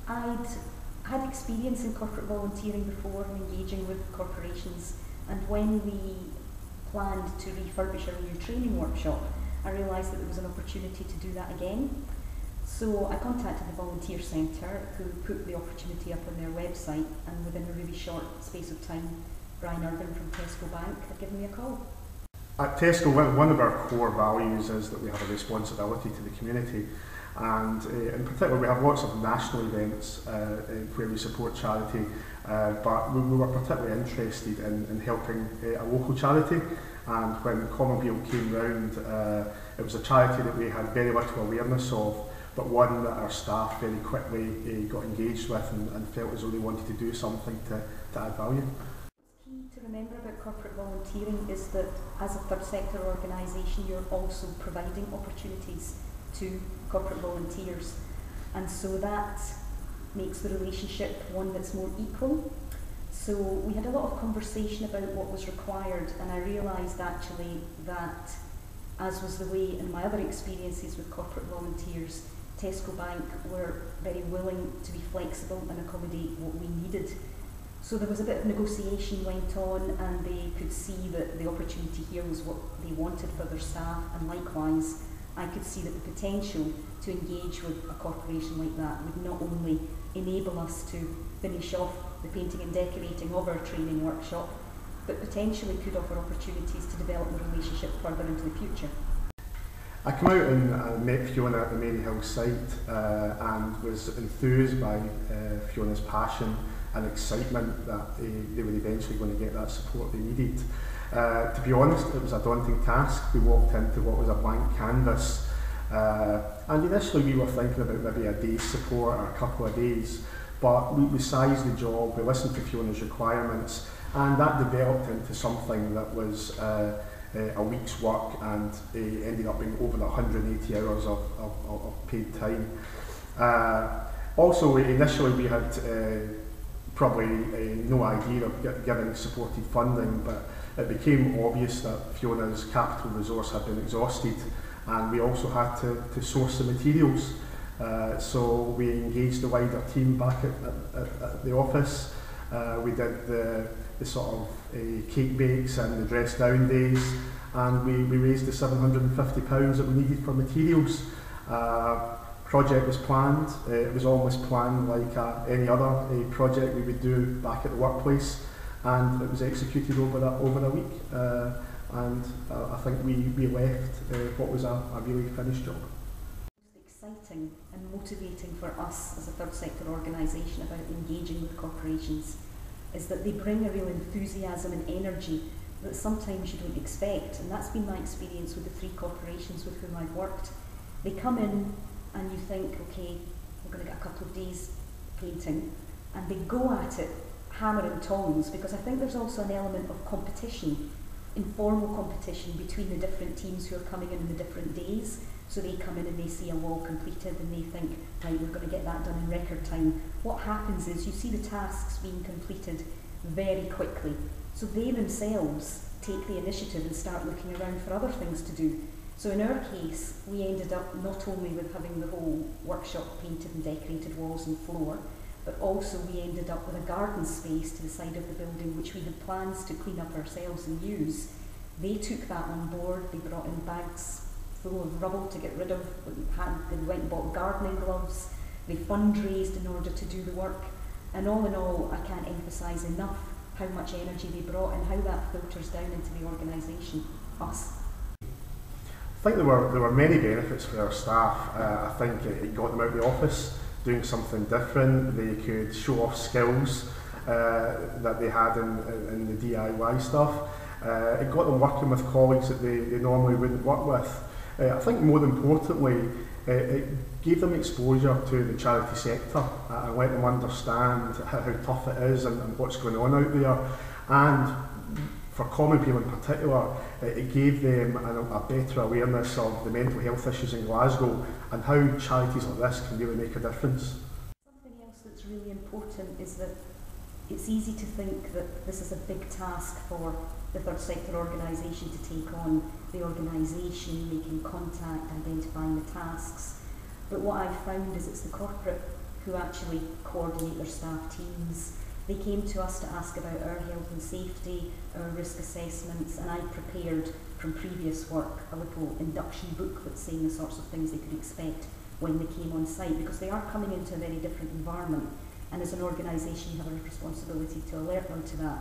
I'd had experience in corporate volunteering before and engaging with corporations, and when we planned to refurbish our new training workshop, I realised that there was an opportunity to do that again. So I contacted the Volunteer Centre, who put the opportunity up on their website, and within a really short space of time, Brian Irvine from TescoBank had given me a call. At Tesco, one of our core values is that we have a responsibility to the community, and in particular we have lots of national events where we support charity, but we were particularly interested in helping a local charity. And when Commonweal came round, it was a charity that we had very little awareness of, but one that our staff very quickly got engaged with and felt as though they wanted to do something to add value. What's key to remember about corporate volunteering is that as a third sector organisation, you're also providing opportunities to corporate volunteers, and so that makes the relationship one that's more equal. So we had a lot of conversation about what was required, and I realised actually that, as was the way in my other experiences with corporate volunteers, TescoBank were very willing to be flexible and accommodate what we needed. So there was a bit of negotiation went on, and they could see that the opportunity here was what they wanted for their staff, and likewise I could see that the potential to engage with a corporation like that would not only enable us to finish off the painting and decorating of our training workshop, but potentially could offer opportunities to develop the relationship further into the future. I came out and met Fiona at the Maryhill site and was enthused by Fiona's passion and excitement that they were eventually going to get that support they needed. To be honest, it was a daunting task. We walked into what was a blank canvas, and initially we were thinking about maybe a day's support or a couple of days, but we sized the job, we listened to Fiona's requirements, and that developed into something that was a week's work, and ended up being over 180 hours of paid time. Also, initially we had probably no idea of giving supported funding, but it became obvious that Fiona's capital resource had been exhausted, and we also had to source the materials. So we engaged the wider team back at the office. We did the sort of cake bakes and the dress down days, and we raised the £750 that we needed for materials. Project was planned. It was almost planned like any other project we would do back at the workplace, and it was executed over a week. And I think we left what was a really finished job. Exciting and motivating for us as a third sector organisation about engaging with corporations is that they bring a real enthusiasm and energy that sometimes you don't expect, and that's been my experience with the 3 corporations with whom I've worked. They come in and you think, okay, we're going to get a couple of days painting, and they go at it hammer and tongs, because I think there's also an element of competition, informal competition between the different teams who are coming in the different days. So they come in and they see a wall completed and they think, right, we're going to get that done in record time. What happens is you see the tasks being completed very quickly. So they themselves take the initiative and start looking around for other things to do. So in our case, we ended up not only with having the whole workshop painted and decorated walls and floor, but also we ended up with a garden space to the side of the building which we had plans to clean up ourselves and use. They took that on board. They brought in bags full of rubble to get rid of. They went and bought gardening gloves. They fundraised in order to do the work. And all in all, I can't emphasise enough how much energy they brought and how that filters down into the organisation, us. I think there were many benefits for our staff. I think it got them out of the office doing something different. They could show off skills that they had in the DIY stuff. It got them working with colleagues that they normally wouldn't work with. I think more importantly, it gave them exposure to the charity sector and let them understand how tough it is and what's going on out there. And for common people in particular, it gave them a better awareness of the mental health issues in Glasgow and how charities like this can really make a difference. Something else that's really important is that it's easy to think that this is a big task for the third sector organisation to take on, the organisation, making contact, identifying the tasks. But what I've found is it's the corporate who actually coordinate their staff teams. They came to us to ask about our health and safety, our risk assessments, and I prepared from previous work a little induction booklet saying the sorts of things they could expect when they came on site, because they are coming into a very different environment, and as an organisation you have a responsibility to alert them to that.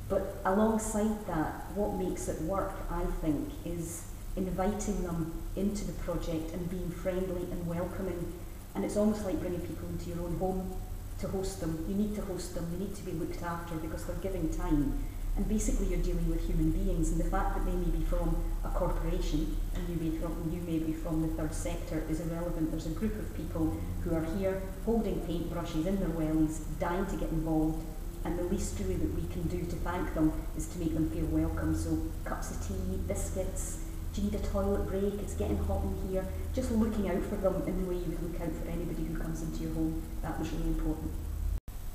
But alongside that, what makes it work, I think, is inviting them into the project and being friendly and welcoming. And it's almost like bringing people into your own home to host them. You need to host them, they need to be looked after because they're giving time. And basically you're dealing with human beings, and the fact that they may be from a corporation and you may be from the third sector is irrelevant. There's a group of people who are here holding paintbrushes in their wellies, dying to get involved, and the least really that we can do to thank them is to make them feel welcome. So cups of tea, biscuits, do you need a toilet break? It's getting hot in here. Just looking out for them in the way you would look out for anybody who comes into your home. That was really important.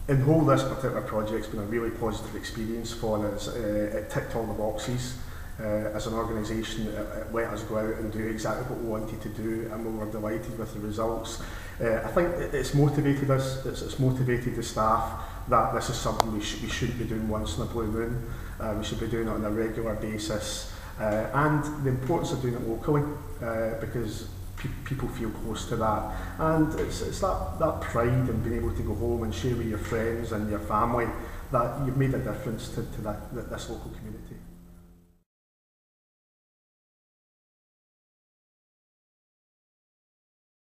In whole, this particular project's been a really positive experience for us. It ticked all the boxes. As an organisation, it let us go out and do exactly what we wanted to do, and we were delighted with the results. I think it's motivated us, it's motivated the staff that this is something we shouldn't be doing once in a blue moon. We should be doing it on a regular basis. And the importance of doing it locally, because people feel close to that, and it's that pride in being able to go home and share with your friends and your family that you've made a difference to this local community.